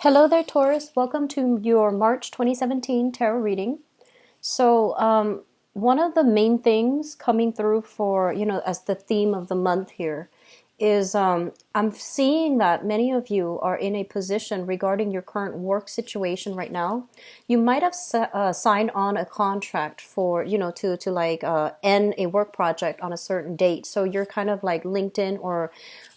Hello there, Taurus. Welcome to your March 2017 tarot reading. One of the main things coming through for, as the theme of the month here is I'm seeing that many of you are in a position regarding your current work situation right now. You might have signed on a contract for, to end a work project on a certain date. So you're kind of like linked in or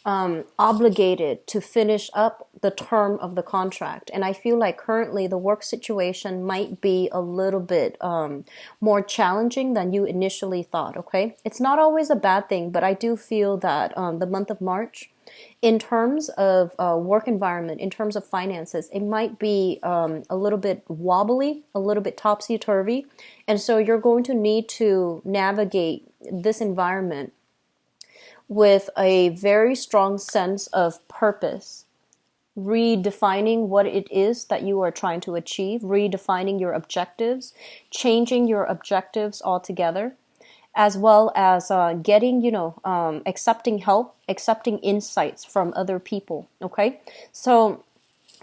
obligated to finish up the term of the contract. And I feel like currently the work situation might be a little bit more challenging than you initially thought, okay? It's not always a bad thing, but I do feel that the month of March, in terms of work environment, in terms of finances, it might be a little bit wobbly, a little bit topsy-turvy. And so you're going to need to navigate this environment with a very strong sense of purpose, redefining what it is that you are trying to achieve, redefining your objectives, changing your objectives altogether, as well as getting, accepting help, accepting insights from other people. Okay, so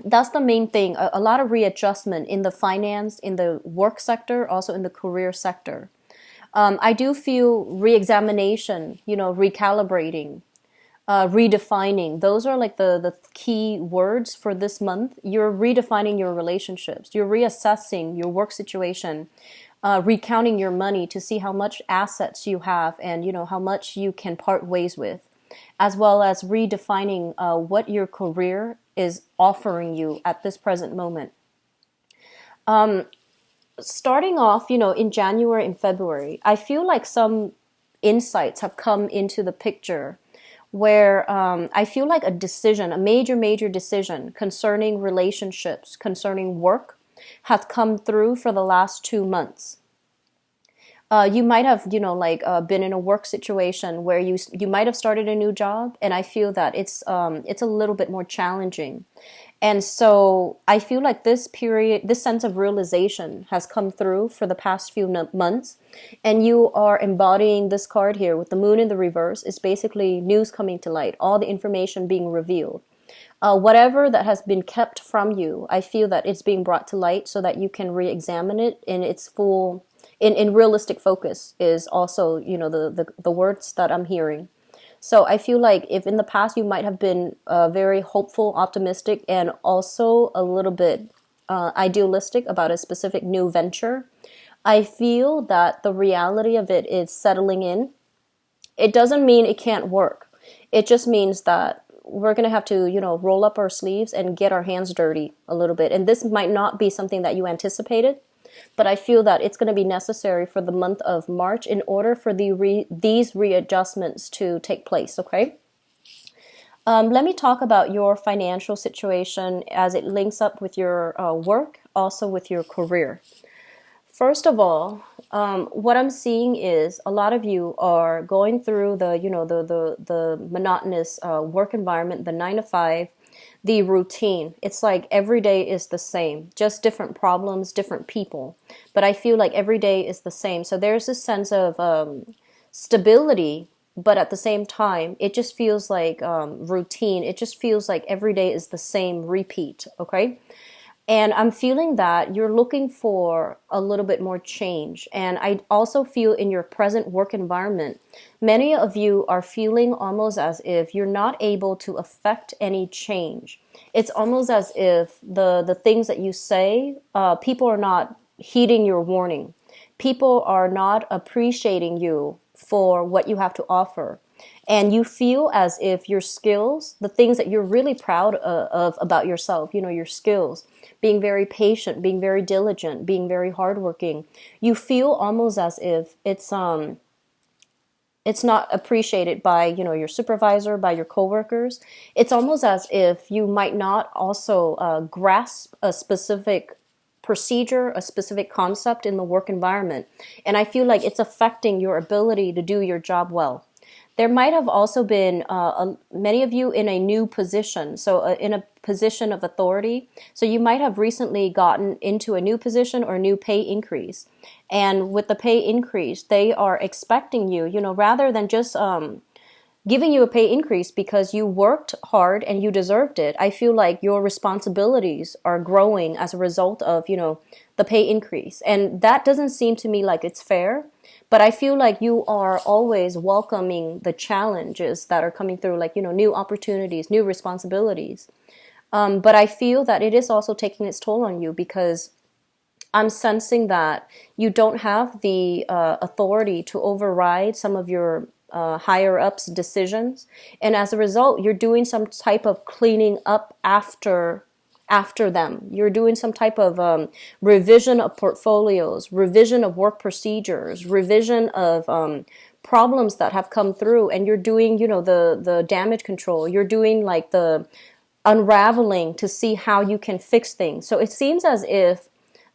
that's the main thing. A lot of readjustment in the finance, in the work sector, also in the career sector. I do feel re-examination, recalibrating, redefining. Those are like the key words for this month. You're redefining your relationships. You're reassessing your work situation, recounting your money to see how much assets you have and, how much you can part ways with, as well as redefining what your career is offering you at this present moment. Starting off, in January and February, I feel like some insights have come into the picture where I feel like a decision, a major decision concerning relationships, concerning work, has come through for the last 2 months. You might have, been in a work situation where you might have started a new job, and I feel that it's a little bit more challenging. And so I feel like this period, this sense of realization has come through for the past few months. And you are embodying this card here with the moon in the reverse. Is basically news coming to light, all the information being revealed. Whatever that has been kept from you, I feel that it's being brought to light so that you can re-examine it in its full, in realistic focus is also, the words that I'm hearing. So I feel like if in the past you might have been very hopeful, optimistic, and also a little bit idealistic about a specific new venture, I feel that the reality of it is settling in. It doesn't mean it can't work. It just means that we're going to have to, roll up our sleeves and get our hands dirty a little bit. And this might not be something that you anticipated, but I feel that it's going to be necessary for the month of March in order for these readjustments to take place, okay? Let me talk about your financial situation as it links up with your work, also with your career. First of all, what I'm seeing is a lot of you are going through the monotonous work environment, the 9 to 5, the routine. It's like every day is the same, just different problems, different people. But I feel like every day is the same. So there's this sense of stability, but at the same time, it just feels like routine. It just feels like every day is the same repeat, okay? And I'm feeling that you're looking for a little bit more change. And I also feel in your present work environment, many of you are feeling almost as if you're not able to affect any change. It's almost as if the things that you say, people are not heeding your warning. People are not appreciating you for what you have to offer. And you feel as if your skills, the things that you're really proud of about yourself, your skills, being very patient, being very diligent, being very hardworking, you feel almost as if it's not appreciated by, your supervisor, by your coworkers. It's almost as if you might not also grasp a specific procedure, a specific concept in the work environment. And I feel like it's affecting your ability to do your job well. There might have also been many of you in a new position, so in a position of authority. So you might have recently gotten into a new position or a new pay increase. And with the pay increase, they are expecting you, rather than just giving you a pay increase because you worked hard and you deserved it. I feel like your responsibilities are growing as a result of, the pay increase. And that doesn't seem to me like it's fair. But I feel like you are always welcoming the challenges that are coming through, like, new opportunities, new responsibilities. But I feel that it is also taking its toll on you because I'm sensing that you don't have the authority to override some of your higher ups' decisions, and as a result, you're doing some type of cleaning up after them. You're doing some type of revision of portfolios, revision of work procedures, revision of problems that have come through, and you're doing, the damage control. You're doing like the unraveling to see how you can fix things. So it seems as if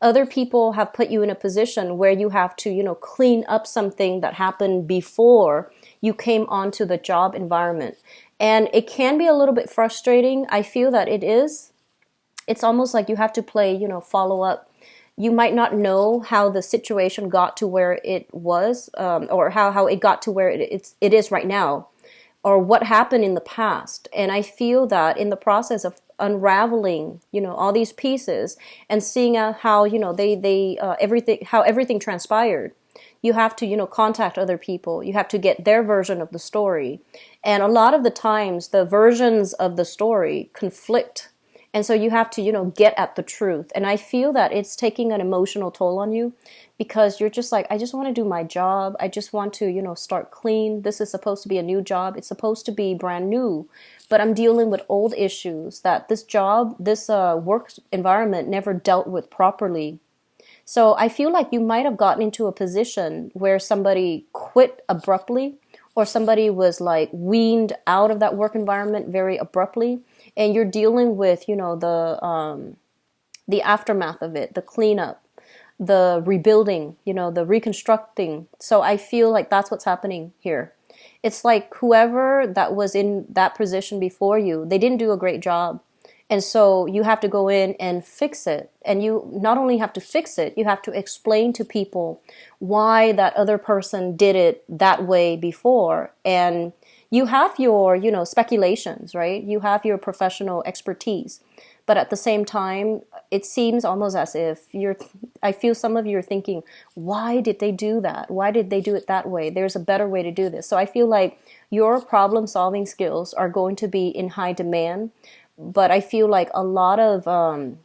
other people have put you in a position where you have to, clean up something that happened before you came onto the job environment. And it can be a little bit frustrating. I feel that it is. It's almost like you have to play, follow up. You might not know how the situation got to where it was, or how it got to where it is right now, or what happened in the past. And I feel that in the process of unraveling, all these pieces and seeing how, everything transpired, you have to, contact other people. You have to get their version of the story. And a lot of the times the versions of the story conflict. And so you have to, get at the truth. And I feel that it's taking an emotional toll on you because you're just like, I just want to do my job. I just want to, start clean. This is supposed to be a new job. It's supposed to be brand new. But I'm dealing with old issues that this job, this work environment never dealt with properly. So I feel like you might have gotten into a position where somebody quit abruptly, or somebody was like weaned out of that work environment very abruptly, and you're dealing with, the aftermath of it, the cleanup, the rebuilding, the reconstructing. So I feel like that's what's happening here. It's like whoever that was in that position before you, they didn't do a great job. And so you have to go in and fix it. And you not only have to fix it, you have to explain to people why that other person did it that way before. And you have your, speculations, right? You have your professional expertise. But at the same time, it seems almost as if I feel some of you are thinking, why did they do that? Why did they do it that way? There's a better way to do this. So I feel like your problem solving skills are going to be in high demand. But I feel like a lot of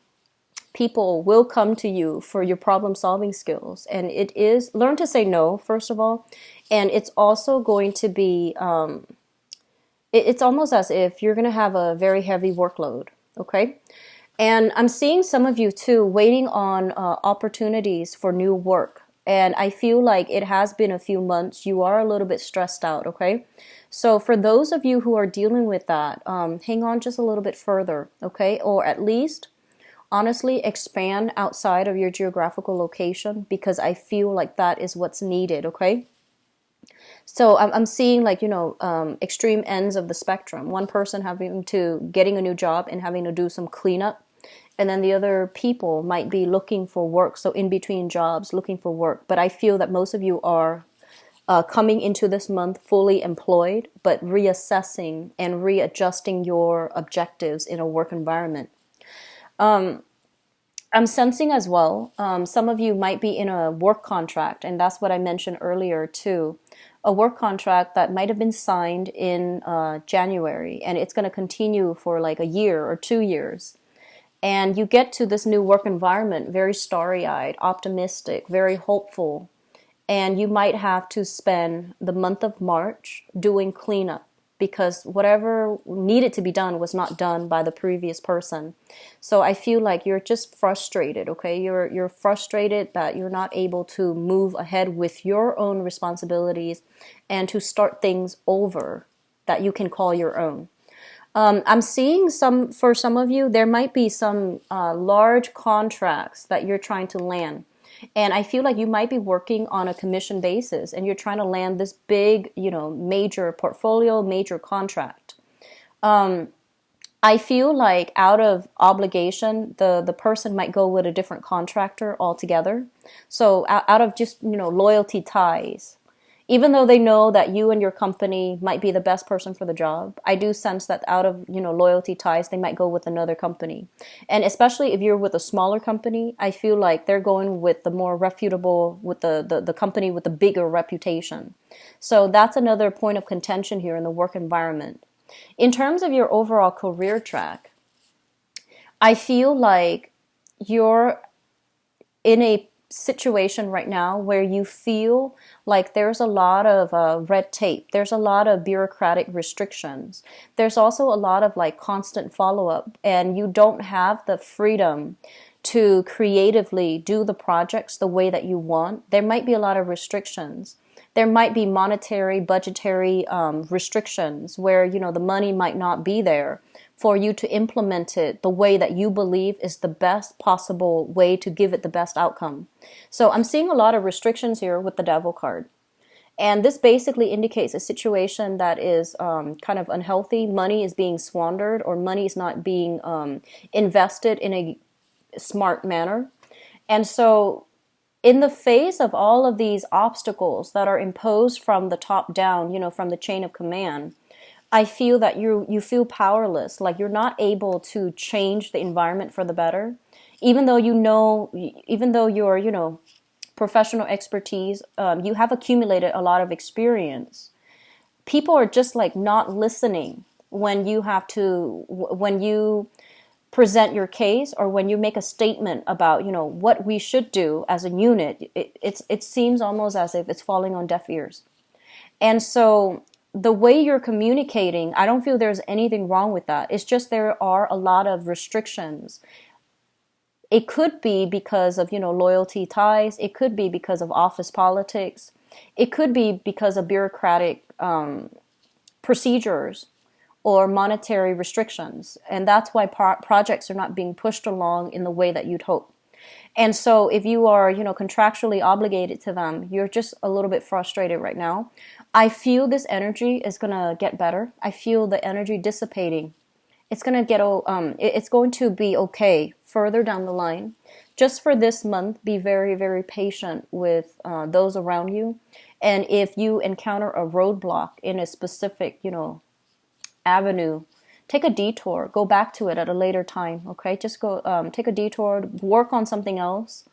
people will come to you for your problem solving skills. And it is, learn to say no, first of all. And it's also going to be, it's almost as if you're going to have a very heavy workload. Okay. And I'm seeing some of you too waiting on opportunities for new work. And I feel like it has been a few months. You are a little bit stressed out. Okay. So for those of you who are dealing with that, hang on just a little bit further. Okay. Or at least honestly expand outside of your geographical location, because I feel like that is what's needed. Okay. So I'm seeing like, extreme ends of the spectrum. One person getting a new job and having to do some cleanup. And then the other people might be looking for work. So in between jobs, looking for work. But I feel that most of you are coming into this month fully employed, but reassessing and readjusting your objectives in a work environment. I'm sensing as well, some of you might be in a work contract, and that's what I mentioned earlier too. A work contract that might have been signed in January, and it's going to continue for like a year or 2 years. And you get to this new work environment very starry-eyed, optimistic, very hopeful. And you might have to spend the month of March doing cleanup because whatever needed to be done was not done by the previous person. So I feel like you're just frustrated, okay? You're frustrated that you're not able to move ahead with your own responsibilities and to start things over that you can call your own. I'm seeing for some of you, there might be some large contracts that you're trying to land. And I feel like you might be working on a commission basis and you're trying to land this big, major portfolio, major contract. I feel like out of obligation, the person might go with a different contractor altogether. So out of just, loyalty ties, Even though they know that you and your company might be the best person for the job, I do sense that out of, loyalty ties, they might go with another company. And especially if you're with a smaller company, I feel like they're going with the more reputable, with the company with the bigger reputation. So that's another point of contention here in the work environment. In terms of your overall career track, I feel like you're in a situation right now where you feel like there's a lot of red tape, there's a lot of bureaucratic restrictions, there's also a lot of like constant follow-up, and you don't have the freedom to creatively do the projects the way that you want. There might be a lot of restrictions. There might be monetary, budgetary restrictions where, the money might not be there for you to implement it the way that you believe is the best possible way to give it the best outcome. So I'm seeing a lot of restrictions here with the Devil card. And this basically indicates a situation that is kind of unhealthy. Money is being squandered, or money is not being invested in a smart manner. And so in the face of all of these obstacles that are imposed from the top down, from the chain of command, I feel that you feel powerless, like you're not able to change the environment for the better, even though even though your professional expertise, you have accumulated a lot of experience. People are just like not listening when you present your case, or when you make a statement about what we should do as a unit. It seems almost as if it's falling on deaf ears. And so the way you're communicating, I don't feel there's anything wrong with that. It's just there are a lot of restrictions. It could be because of, loyalty ties. It could be because of office politics. It could be because of bureaucratic procedures or monetary restrictions. And that's why projects are not being pushed along in the way that you'd hope. And so if you are, contractually obligated to them, you're just a little bit frustrated right now. I feel this energy is going to get better. I feel the energy dissipating. It's going to be okay further down the line. Just for this month, be very, very patient with those around you. And if you encounter a roadblock in a specific, avenue, take a detour, go back to it at a later time, okay? Just go take a detour, work on something else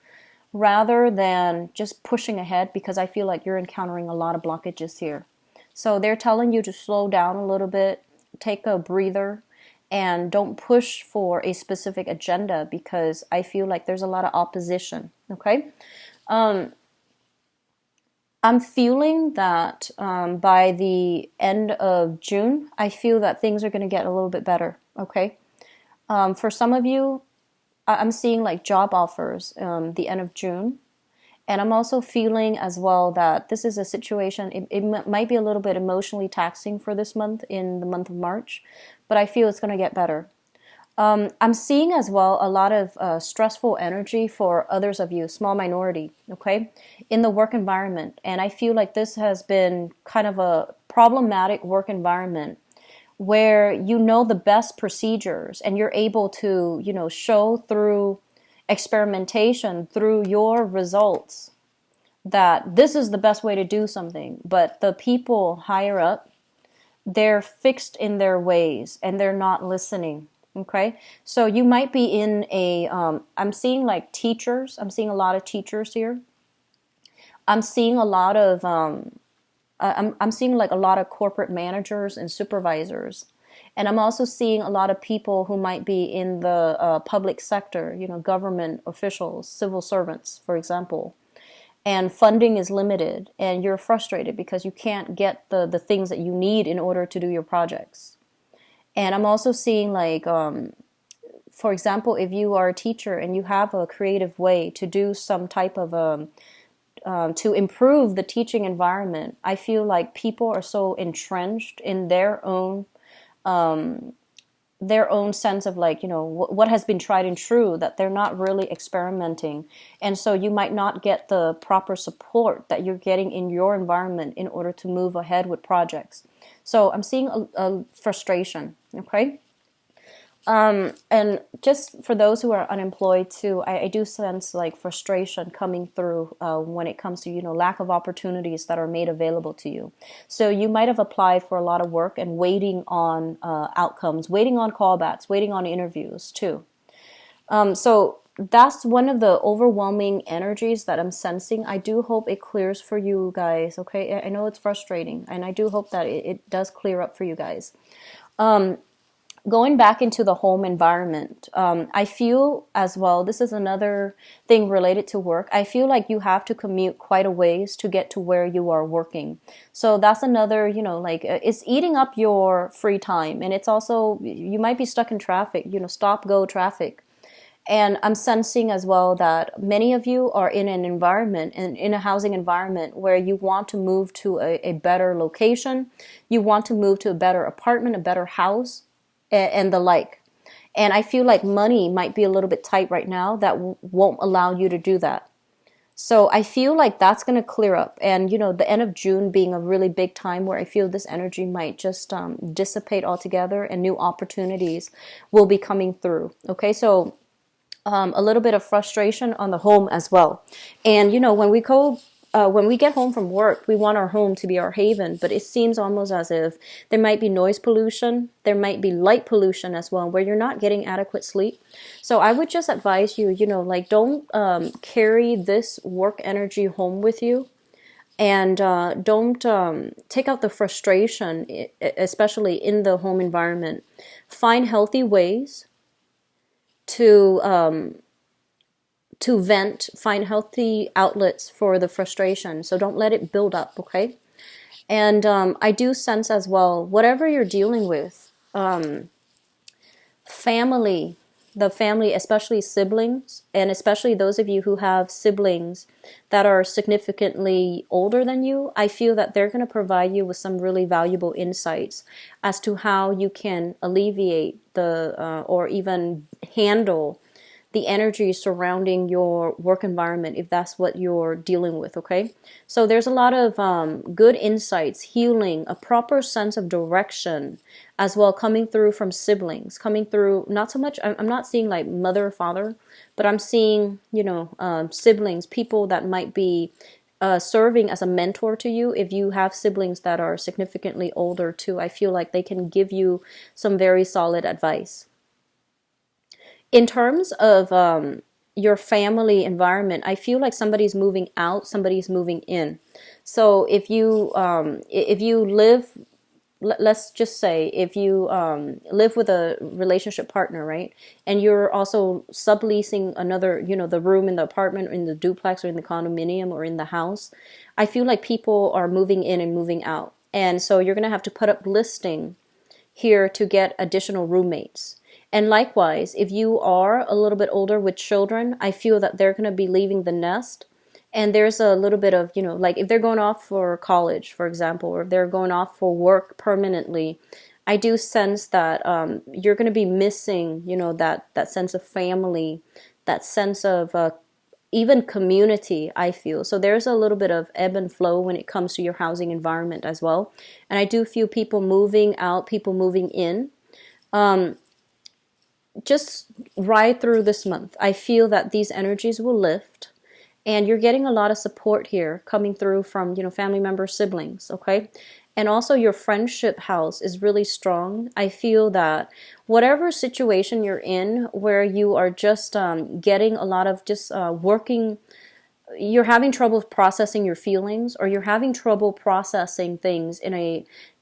rather than just pushing ahead, because I feel like you're encountering a lot of blockages here. So they're telling you to slow down a little bit, take a breather, and don't push for a specific agenda, because I feel like there's a lot of opposition, okay? I'm feeling that by the end of June, I feel that things are going to get a little bit better, okay? For some of you, I'm seeing like job offers the end of June. And I'm also feeling as well that this is a situation, it might be a little bit emotionally taxing for this month, in the month of March, but I feel it's going to get better. I'm seeing as well a lot of stressful energy for others of you, small minority, okay, in the work environment. And I feel like this has been kind of a problematic work environment where you know the best procedures and you're able to, show through experimentation, through your results, that this is the best way to do something. But the people higher up, they're fixed in their ways and they're not listening. Okay, so you might be in a, I'm seeing like teachers. I'm seeing a lot of teachers here. I'm seeing a lot of, I'm seeing like a lot of corporate managers and supervisors. And I'm also seeing a lot of people who might be in the public sector, government officials, civil servants, for example. And funding is limited and you're frustrated because you can't get the things that you need in order to do your projects. And I'm also seeing like, for example, if you are a teacher and you have a creative way to do some type of, to improve the teaching environment, I feel like people are so entrenched in their own sense of like, what has been tried and true, that they're not really experimenting. And so you might not get the proper support that you're getting in your environment in order to move ahead with projects. So I'm seeing a frustration, okay? And just for those who are unemployed too, I do sense like frustration coming through when it comes to, lack of opportunities that are made available to you. So you might have applied for a lot of work and waiting on outcomes, waiting on callbacks, waiting on interviews too. So that's one of the overwhelming energies that I'm sensing. I do hope it clears for you guys. Okay, I know it's frustrating, and I do hope that it does clear up for you guys. Going back into the home environment, I feel as well, this is another thing related to work. I feel like you have to commute quite a ways to get to where you are working. So that's another, like it's eating up your free time. And it's also, you might be stuck in traffic, stop, go traffic. And I'm sensing as well that many of you are in an environment, in a housing environment, where you want to move to a better location. You want to move to a better apartment, a better house, and the like. And I feel like money might be a little bit tight right now that won't allow you to do that. So I feel like that's going to clear up. And, the end of June being a really big time where I feel this energy might just dissipate altogether and new opportunities will be coming through. Okay, so a little bit of frustration on the home as well. And when we get home from work, we want our home to be our haven, but it seems almost as if there might be noise pollution, there might be light pollution as well, where you're not getting adequate sleep. So I would just advise you, like don't carry this work energy home with you. And don't take out the frustration, especially in the home environment. Find healthy ways to vent, find healthy outlets for the frustration. So don't let it build up, okay? And I do sense as well, whatever you're dealing with, family, the family, especially siblings, and especially those of you who have siblings that are significantly older than you, I feel that they're going to provide you with some really valuable insights as to how you can alleviate or even handle the energy surrounding your work environment if that's what you're dealing with, okay? So there's a lot of good insights, healing, a proper sense of direction as well coming through from siblings, coming through, not so much, I'm not seeing like mother or father, but I'm seeing, siblings, people that might be serving as a mentor to you. If you have siblings that are significantly older too, I feel like they can give you some very solid advice. In terms of your family environment, I feel like somebody's moving out, somebody's moving in. So if you live, let's just say if you live with a relationship partner, right, and you're also subleasing another, the room in the apartment or in the duplex or in the condominium or in the house, I feel like people are moving in and moving out. And so you're going to have to put up listing here to get additional roommates. And likewise, if you are a little bit older with children, I feel that they're going to be leaving the nest. And there's a little bit of, like if they're going off for college, for example, or if they're going off for work permanently, I do sense that you're going to be missing, that sense of family, that sense of even community, I feel. So there's a little bit of ebb and flow when it comes to your housing environment as well. And I do feel people moving out, people moving in. Just ride through this month. I feel that these energies will lift, and you're getting a lot of support here coming through from, family members, siblings, okay? And also your friendship house is really strong. I feel that whatever situation you're in where you are just getting a lot of just working, you're having trouble processing your feelings, or you're having trouble processing things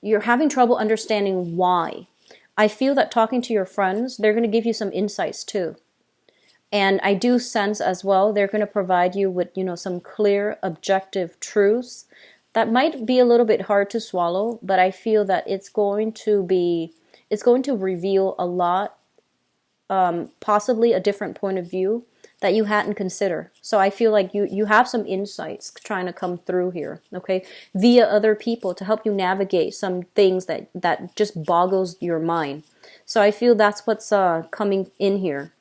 you're having trouble understanding why. I feel that talking to your friends, they're going to give you some insights too. And I do sense as well, they're going to provide you with, some clear, objective truths that might be a little bit hard to swallow, but I feel that it's going to reveal a lot, possibly a different point of view that you hadn't considered. So I feel like you have some insights trying to come through here, okay, via other people to help you navigate some things that just boggles your mind. So I feel that's what's coming in here.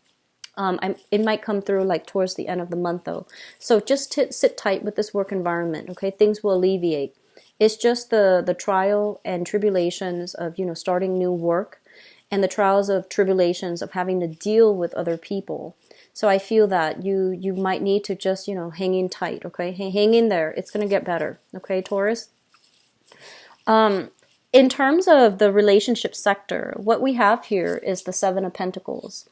It might come through like towards the end of the month though. So just sit tight with this work environment, okay? Things will alleviate. It's just the trial and tribulations of, starting new work. and the trials of tribulations of having to deal with other people. So I feel that you might need to just, hang in tight, okay? Hang in there. It's going to get better, okay, Taurus? In terms of the relationship sector, what we have here is the Seven of Pentacles.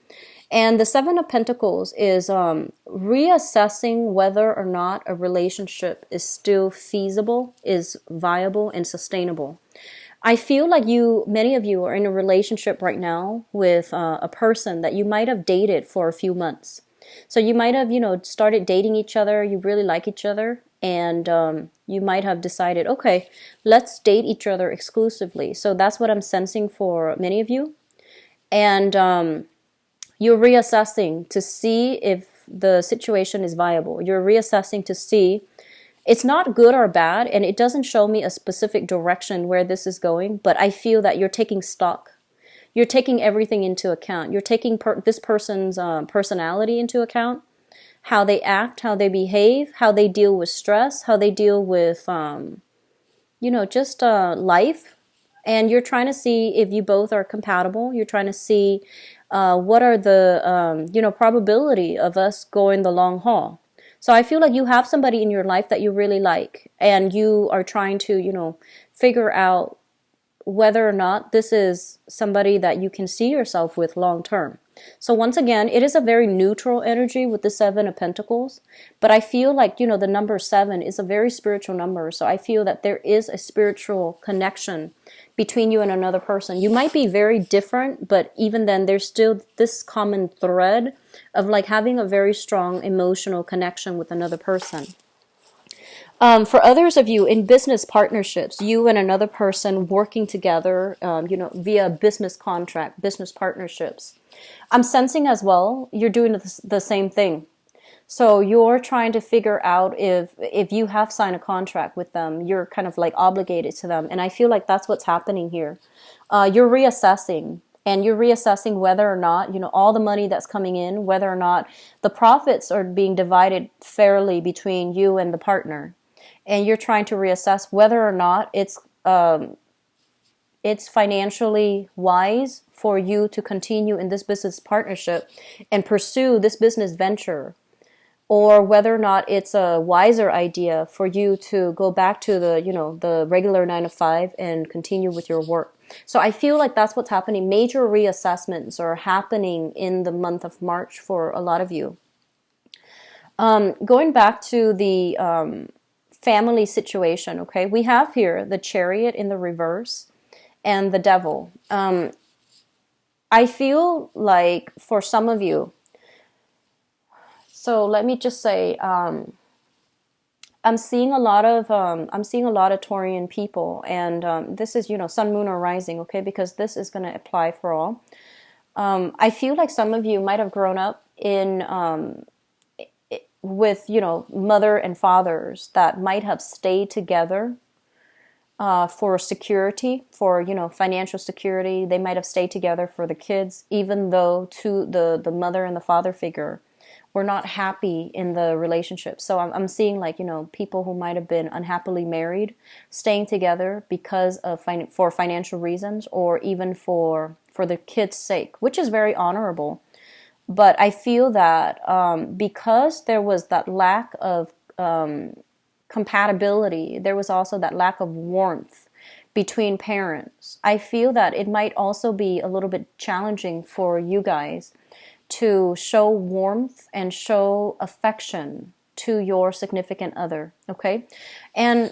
And the Seven of Pentacles is reassessing whether or not a relationship is still feasible, is viable, and sustainable. I feel like many of you are in a relationship right now with a person that you might have dated for a few months. So you might have, started dating each other. You really like each other. And you might have decided, okay, let's date each other exclusively. So that's what I'm sensing for many of you. And you're reassessing to see if the situation is viable. You're reassessing to see it's not good or bad, and it doesn't show me a specific direction where this is going, but I feel that you're taking stock. You're taking everything into account. You're taking this person's personality into account, how they act, how they behave, how they deal with stress, how they deal with, just life. And you're trying to see if you both are compatible. You're trying to see what are the, probability of us going the long haul. So I feel like you have somebody in your life that you really like, and you are trying to, figure out whether or not this is somebody that you can see yourself with long term. So once again, it is a very neutral energy with the Seven of Pentacles, but I feel like, the number 7 is a very spiritual number. So I feel that there is a spiritual connection between you and another person. You might be very different, but even then there's still this common thread of like having a very strong emotional connection with another person. For others of you in business partnerships, you and another person working together, via business contract, business partnerships, I'm sensing as well you're doing the same thing. So you're trying to figure out if you have signed a contract with them, you're kind of like obligated to them. And I feel like that's what's happening here. You're reassessing. And you're reassessing whether or not, all the money that's coming in, whether or not the profits are being divided fairly between you and the partner. And you're trying to reassess whether or not it's financially wise for you to continue in this business partnership and pursue this business venture, or whether or not it's a wiser idea for you to go back to the regular 9 to 5 and continue with your work. So I feel like that's what's happening. Major reassessments are happening in the month of March for a lot of you. Going back to the family situation, okay, we have here the Chariot in the reverse and the Devil. I feel like for some of you, so let me just say, I'm seeing a lot of Taurian people, and this is Sun, Moon, or Rising, okay, because this is going to apply for all. I feel like some of you might have grown up with mother and fathers that might have stayed together for security, for financial security. They might have stayed together for the kids, even though the mother and the father figure were not happy in the relationship. So I'm seeing like people who might have been unhappily married staying together because of for financial reasons, or even for the kids' sake, which is very honorable. But I feel that because there was that lack of compatibility, there was also that lack of warmth between parents. I feel that it might also be a little bit challenging for you guys to show warmth and show affection to your significant other, okay? And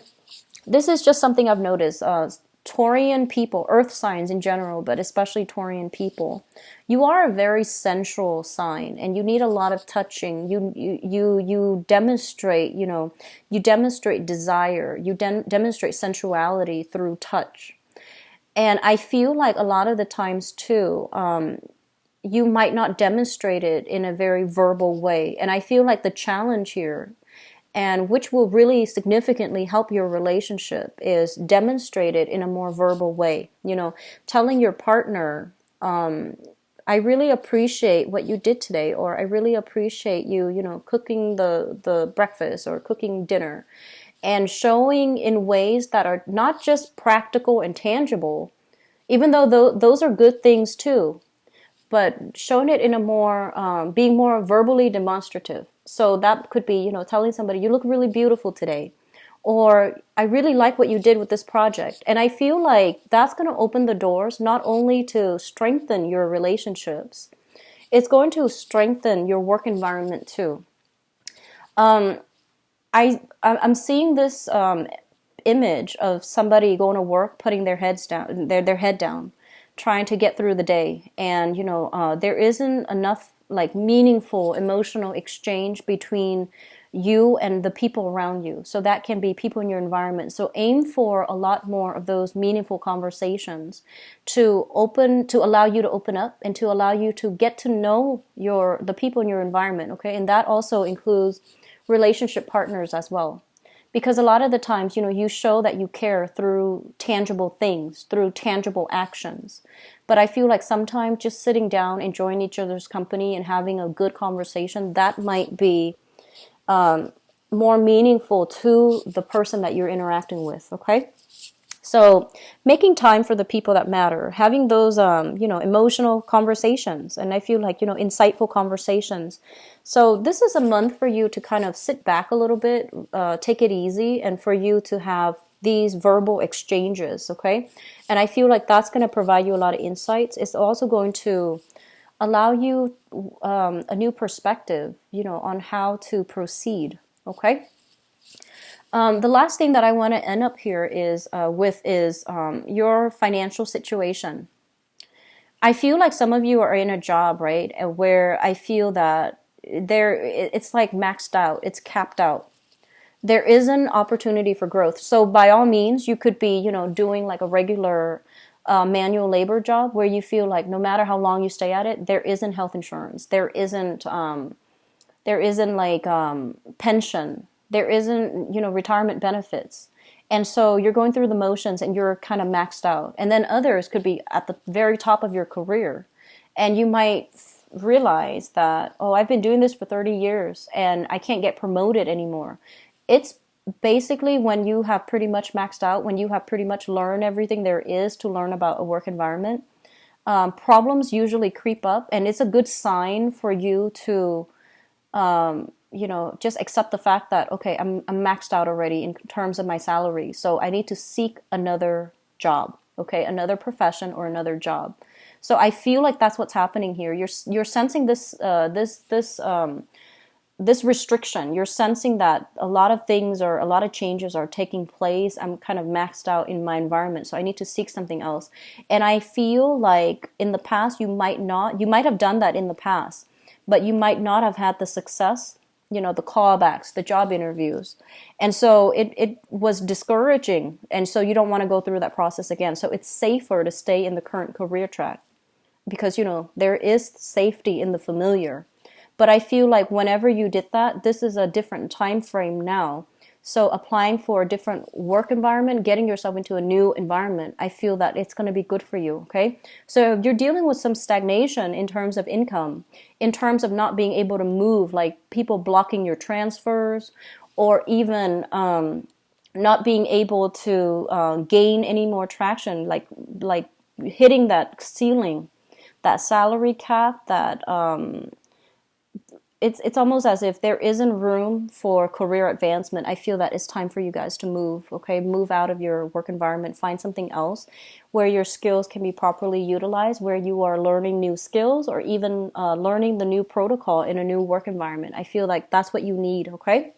this is just something I've noticed. Taurian people, earth signs in general, but especially Taurian people, you are a very sensual sign, and you need a lot of touching. You demonstrate, you demonstrate desire. You demonstrate sensuality through touch. And I feel like a lot of the times too, you might not demonstrate it in a very verbal way. And I feel like the challenge here, and which will really significantly help your relationship, is demonstrated in a more verbal way. Telling your partner, I really appreciate what you did today, or I really appreciate you, cooking the breakfast or cooking dinner, and showing in ways that are not just practical and tangible, even though those are good things too, but showing it in a more, being more verbally demonstrative. So that could be, telling somebody, you look really beautiful today. Or I really like what you did with this project. And I feel like that's going to open the doors not only to strengthen your relationships, it's going to strengthen your work environment too. I'm seeing this image of somebody going to work, putting their heads down, their head down, trying to get through the day, and there isn't enough like meaningful emotional exchange between you and the people around you. So that can be people in your environment. So aim for a lot more of those meaningful conversations to allow you to open up and to allow you to get to know the people in your environment. Okay, and that also includes relationship partners as well. Because a lot of the times, you show that you care through tangible things, through tangible actions. But I feel like sometimes just sitting down, enjoying each other's company and having a good conversation, that might be more meaningful to the person that you're interacting with, okay? So making time for the people that matter, having those, emotional conversations, and I feel like, insightful conversations. So this is a month for you to kind of sit back a little bit, take it easy, and for you to have these verbal exchanges, okay? And I feel like that's going to provide you a lot of insights. It's also going to allow you a new perspective, on how to proceed, okay? The last thing that I want to end up here is your financial situation. I feel like some of you are in a job, right, where I feel that it's like maxed out, it's capped out. There is an opportunity for growth. So by all means, you could be, doing like a regular manual labor job where you feel like no matter how long you stay at it, there isn't health insurance, there isn't like pension, there isn't retirement benefits, and so you're going through the motions and you're kind of maxed out. And then others could be at the very top of your career, and you might realize that, oh, I've been doing this for 30 years and I can't get promoted anymore. It's basically when you have pretty much maxed out, when you have pretty much learned everything there is to learn about a work environment, problems usually creep up, and it's a good sign for you to just accept the fact that, okay, I'm maxed out already in terms of my salary. So I need to seek another job, okay, another profession or another job. So I feel like that's what's happening here. You're sensing this restriction. You're sensing that a lot of changes are taking place. I'm kind of maxed out in my environment, so I need to seek something else. And I feel like in the past, you might have done that in the past, but you might not have had the success, the callbacks, the job interviews. And so it was discouraging. And so you don't want to go through that process again. So it's safer to stay in the current career track because, there is safety in the familiar. But I feel like whenever you did that, this is a different time frame now. So applying for a different work environment, getting yourself into a new environment, I feel that it's going to be good for you, okay? So you're dealing with some stagnation in terms of income, in terms of not being able to move, like people blocking your transfers, or even not being able to gain any more traction, like hitting that ceiling, that salary cap, that it's almost as if there isn't room for career advancement. I feel that it's time for you guys to move, okay? Move out of your work environment, find something else where your skills can be properly utilized, where you are learning new skills or even learning the new protocol in a new work environment. I feel like that's what you need, okay?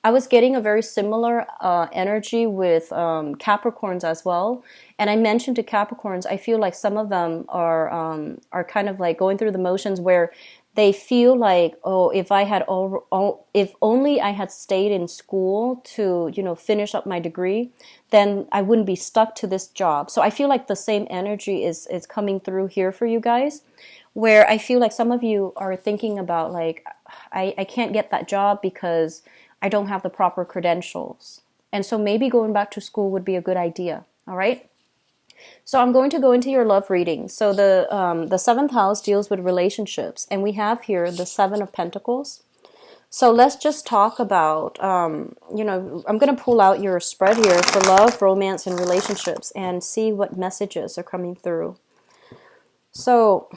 I was getting a very similar energy with Capricorns as well. And I mentioned to Capricorns, I feel like some of them are kind of like going through the motions where they feel like, oh, if only I had stayed in school to, finish up my degree, then I wouldn't be stuck to this job. So I feel like the same energy is coming through here for you guys, where I feel like some of you are thinking about like, I can't get that job because I don't have the proper credentials. And so maybe going back to school would be a good idea. All right. So I'm going to go into your love reading. So the seventh house deals with relationships, and we have here the Seven of Pentacles. So let's just talk about, I'm going to pull out your spread here for love, romance, and relationships and see what messages are coming through. So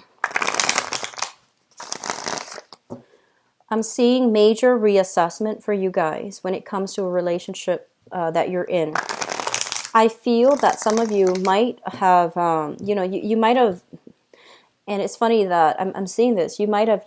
I'm seeing major reassessment for you guys when it comes to a relationship that you're in. I feel that some of you might have, you might have, and it's funny that I'm seeing this, you might have,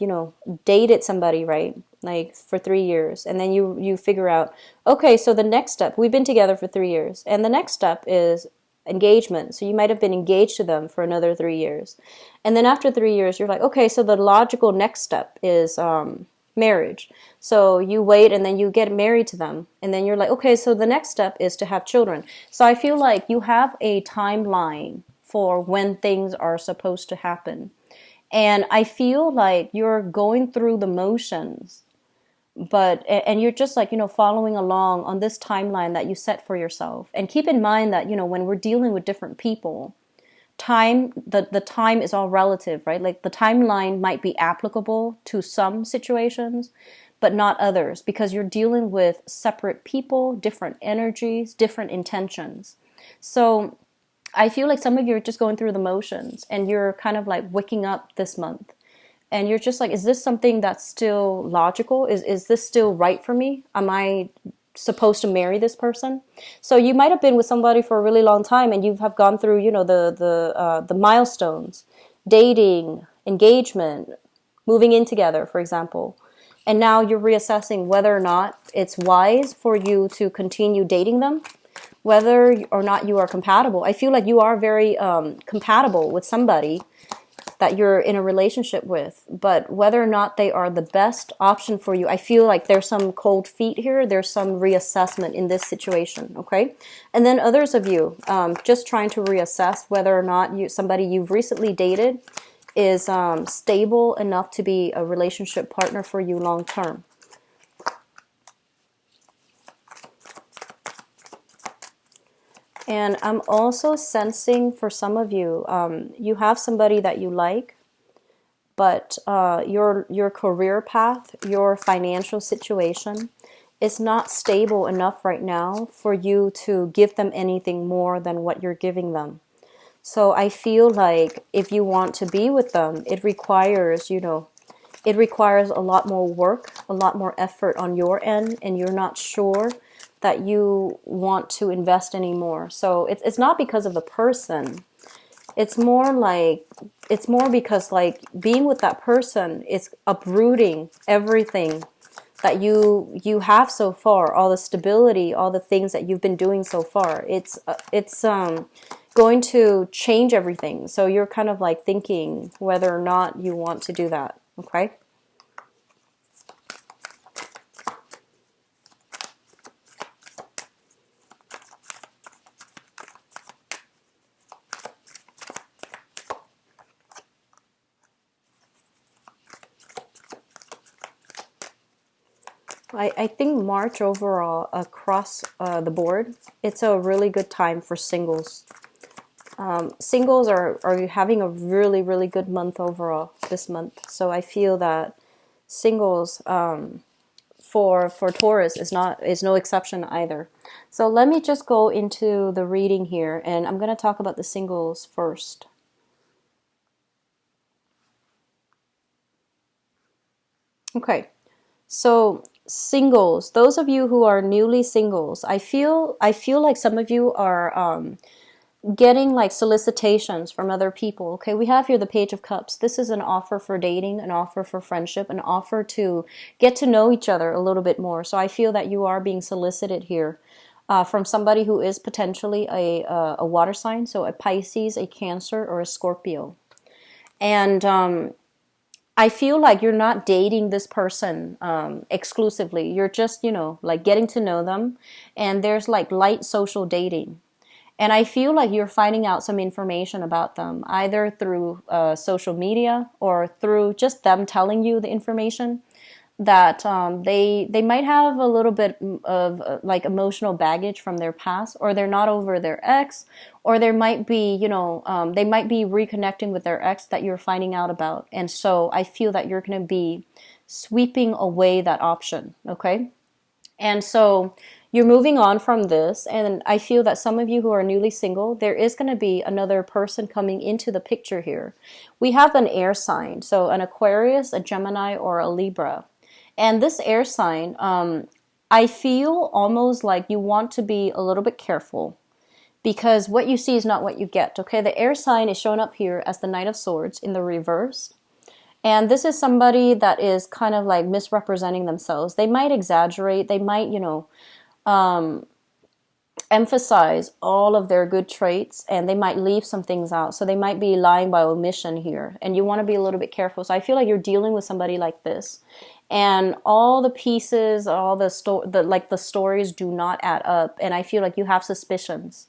dated somebody, right? Like for 3 years. And then you figure out, okay, so the next step, we've been together for 3 years. And the next step is engagement. So you might have been engaged to them for another 3 years. And then after 3 years, you're like, okay, so the logical next step is marriage. So you wait and then you get married to them. And then you're like, okay, so the next step is to have children. So I feel like you have a timeline for when things are supposed to happen. And I feel like you're going through the motions, and you're just like, following along on this timeline that you set for yourself. And keep in mind that, when we're dealing with different people, the time is all relative, right? Like the timeline might be applicable to some situations, but not others, because you're dealing with separate people, different energies, different intentions. So I feel like some of you are just going through the motions and you're kind of like waking up this month. And you're just like, is this something that's still logical? Is this still right for me? Am I supposed to marry this person? So you might have been with somebody for a really long time and you have gone through, the milestones, dating, engagement, moving in together, for example. And now you're reassessing whether or not it's wise for you to continue dating them, whether or not you are compatible. I feel like you are very compatible with somebody that you're in a relationship with, but whether or not they are the best option for you, I feel like there's some cold feet here. There's some reassessment in this situation, okay? And then others of you, just trying to reassess whether or not somebody you've recently dated is stable enough to be a relationship partner for you long term. And I'm also sensing for some of you, you have somebody that you like, but your career path, your financial situation is not stable enough right now for you to give them anything more than what you're giving them. So I feel like if you want to be with them, it requires, it requires a lot more work, a lot more effort on your end, and you're not sure that you want to invest anymore. So it's not because of the person. It's more because like being with that person is uprooting everything that you have so far, all the stability, all the things that you've been doing so far. It's going to change everything. So you're kind of like thinking whether or not you want to do that. Okay? I think March overall, across the board, it's a really good time for singles. Singles are having a really, really good month overall this month. So I feel that singles for Taurus is no exception either. So let me just go into the reading here, and I'm going to talk about the singles first. Okay, so singles, those of you who are newly singles, I feel like some of you are getting like solicitations from other people. Okay, we have here the Page of Cups. This is an offer for dating, an offer for friendship, an offer to get to know each other a little bit more. So I feel that you are being solicited here from somebody who is potentially a water sign, so a Pisces, a Cancer, or a Scorpio. And I feel like you're not dating this person exclusively. You're just, like getting to know them. And there's like light social dating. And I feel like you're finding out some information about them, either through social media or through just them telling you the information. that they might have a little bit of like emotional baggage from their past, or they're not over their ex, or there might be, they might be reconnecting with their ex that you're finding out about. And so I feel that you're going to be sweeping away that option, okay? And so you're moving on from this, and I feel that some of you who are newly single, there is going to be another person coming into the picture here. We have an air sign, so an Aquarius, a Gemini, or a Libra. And this air sign, I feel almost like you want to be a little bit careful, because what you see is not what you get, okay? The air sign is shown up here as the Knight of Swords in the reverse. And this is somebody that is kind of like misrepresenting themselves. They might exaggerate. They might, emphasize all of their good traits, and they might leave some things out. So they might be lying by omission here. And you want to be a little bit careful. So I feel like you're dealing with somebody like this. And all the pieces, all the stories do not add up. And I feel like you have suspicions.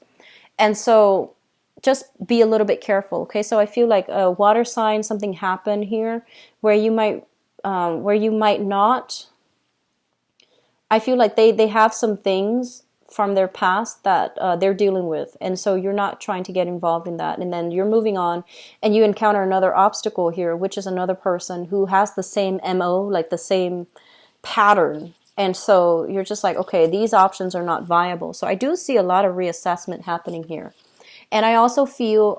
And so just be a little bit careful, okay? So I feel like a water sign, something happened here where you might not. I feel like they have some things from their past that they're dealing with, and so you're not trying to get involved in that. And then you're moving on, and you encounter another obstacle here, which is another person who has the same MO, like the same pattern. And so you're just like, okay, these options are not viable. So I do see a lot of reassessment happening here. And I also feel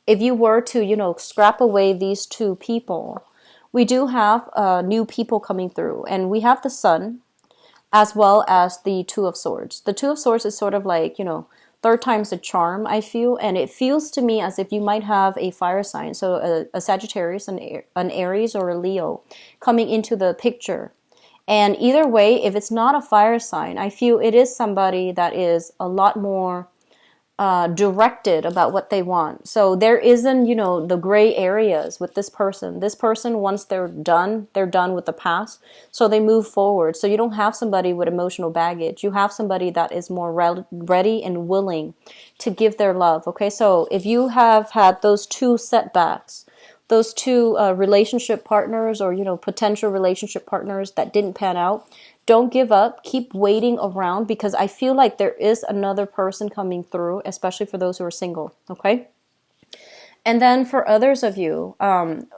if you were to, scrap away these two people, we do have new people coming through. And we have the Sun as well as the Two of Swords. The Two of Swords is sort of like, third time's the charm, I feel. And it feels to me as if you might have a fire sign. So a Sagittarius, an Aries, or a Leo coming into the picture. And either way, if it's not a fire sign, I feel it is somebody that is a lot more directed about what they want. So there isn't, the gray areas with this person. This person, once they're done with the past. So they move forward. So you don't have somebody with emotional baggage. You have somebody that is more ready and willing to give their love. Okay, so if you have had those two setbacks, those two relationship partners, or potential relationship partners that didn't pan out, don't give up. Keep waiting around, because I feel like there is another person coming through, especially for those who are single, okay? And then for others of you,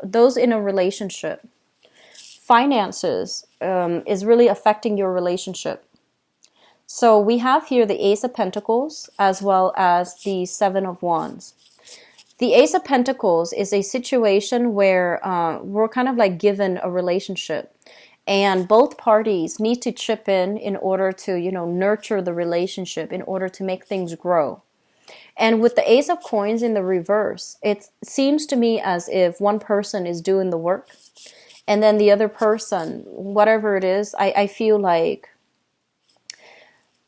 those in a relationship, finances is really affecting your relationship. So we have here the Ace of Pentacles as well as the Seven of Wands. The Ace of Pentacles is a situation where we're kind of like given a relationship, and both parties need to chip in order to, nurture the relationship, in order to make things grow. And with the Ace of Coins in the reverse, it seems to me as if one person is doing the work, and then the other person, whatever it is, I feel like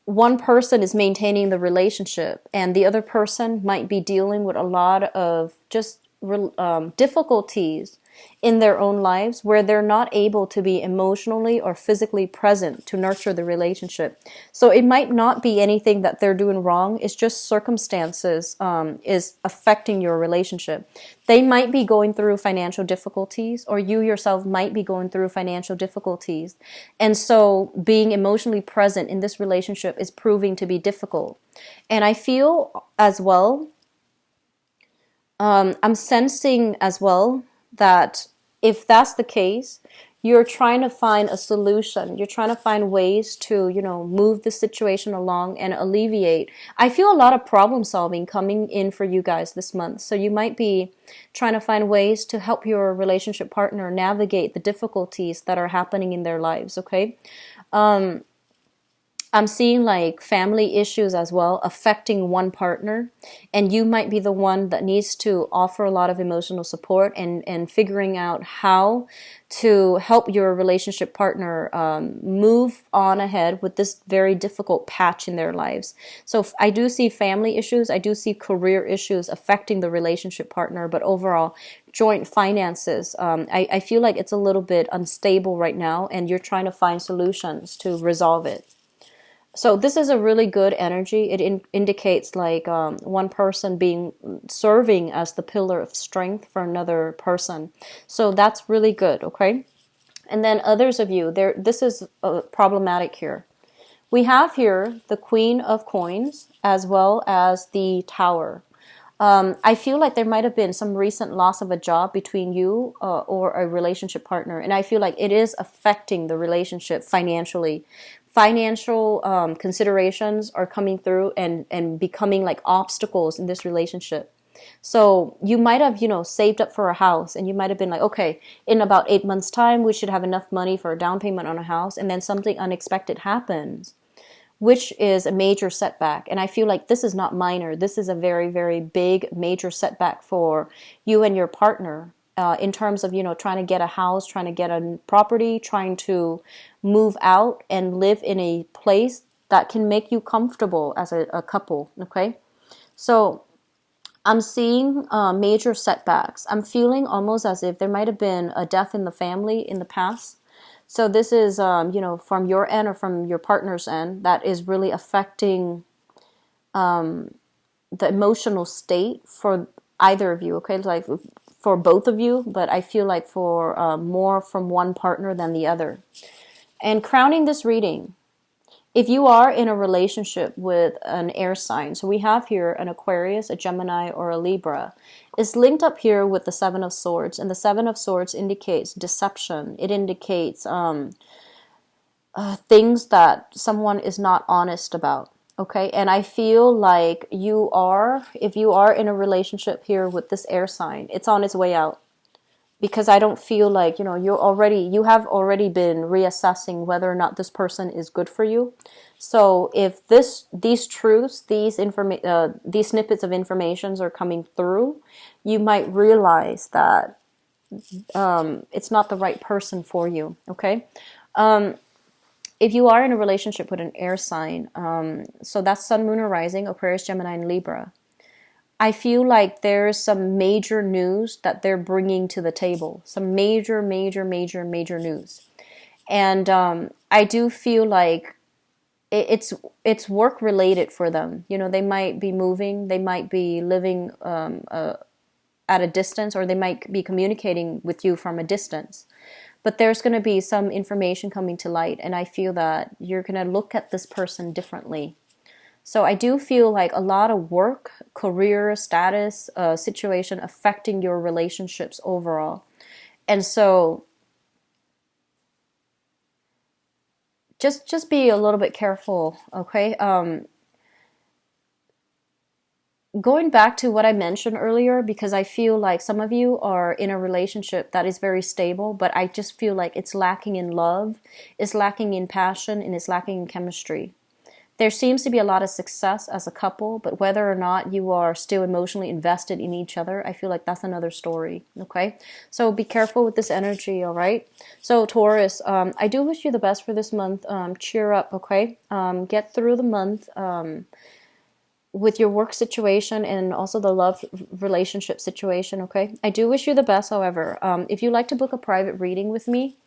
one person is maintaining the relationship, and the other person might be dealing with a lot of just difficulties in their own lives, where they're not able to be emotionally or physically present to nurture the relationship. So it might not be anything that they're doing wrong. It's just circumstances is affecting your relationship. They might be going through financial difficulties, or you yourself might be going through financial difficulties. And so being emotionally present in this relationship is proving to be difficult. And I feel as well, I'm sensing as well that if that's the case, you're trying to find a solution. You're trying to find ways to, move the situation along and alleviate. I feel a lot of problem solving coming in for you guys this month. So you might be trying to find ways to help your relationship partner navigate the difficulties that are happening in their lives, okay? I'm seeing like family issues as well affecting one partner, and you might be the one that needs to offer a lot of emotional support and figuring out how to help your relationship partner move on ahead with this very difficult patch in their lives. So I do see family issues, I do see career issues affecting the relationship partner, but overall, joint finances, I feel like it's a little bit unstable right now, and you're trying to find solutions to resolve it. So this is a really good energy. It indicates like one person serving as the pillar of strength for another person. So that's really good, okay? And then others of you, there, this is problematic here. We have here the Queen of Coins as well as the Tower. I feel like there might have been some recent loss of a job between you or a relationship partner. And I feel like it is affecting the relationship financially. Financial considerations are coming through and becoming like obstacles in this relationship. So you might have, saved up for a house and you might have been like, okay, in about 8 months' time, we should have enough money for a down payment on a house. And then something unexpected happens, which is a major setback. And I feel like this is not minor. This is a very, very big, major setback for you and your partner in terms of, trying to get a house, trying to get a property, trying to move out and live in a place that can make you comfortable as a couple, okay? So I'm seeing major setbacks. I'm feeling almost as if there might have been a death in the family in the past. So this is, from your end or from your partner's end, that is really affecting the emotional state for either of you, okay? Like for both of you, but I feel like for more from one partner than the other. And crowning this reading, if you are in a relationship with an air sign, so we have here an Aquarius, a Gemini, or a Libra, is linked up here with the Seven of Swords. And the Seven of Swords indicates deception. It indicates things that someone is not honest about. Okay, and I feel like if you are in a relationship here with this air sign, it's on its way out. Because I don't feel like, you have already been reassessing whether or not this person is good for you. So if these truths, these snippets of information are coming through, you might realize that it's not the right person for you, okay? If you are in a relationship with an air sign, so that's Sun, Moon, or Rising, Aquarius, Gemini, and Libra, I feel like there's some major news that they're bringing to the table. Some major, major, major, major news. And I do feel like it's work related for them. They might be moving, they might be living at a distance, or they might be communicating with you from a distance. But there's going to be some information coming to light, and I feel that you're going to look at this person differently. So I do feel like a lot of work, career, status, situation affecting your relationships overall. And so just be a little bit careful, okay? Going back to what I mentioned earlier, because I feel like some of you are in a relationship that is very stable, but I just feel like it's lacking in love, it's lacking in passion, and it's lacking in chemistry. There seems to be a lot of success as a couple, but whether or not you are still emotionally invested in each other, I feel like that's another story, okay? So be careful with this energy, all right? So Taurus, I do wish you the best for this month. Cheer up, okay? Get through the month with your work situation and also the love relationship situation, okay? I do wish you the best, however. If you'd like to book a private reading with me,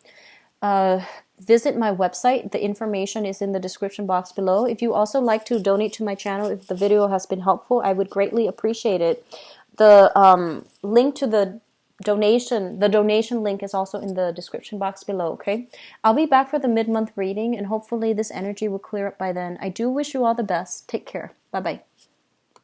visit my website. The information is in the description box below. If you also like to donate to my channel, if the video has been helpful, I would greatly appreciate it. The link to the donation link is also in the description box below, okay? I'll be back for the mid-month reading, and hopefully this energy will clear up by then. I do wish you all the best. Take care. Bye-bye.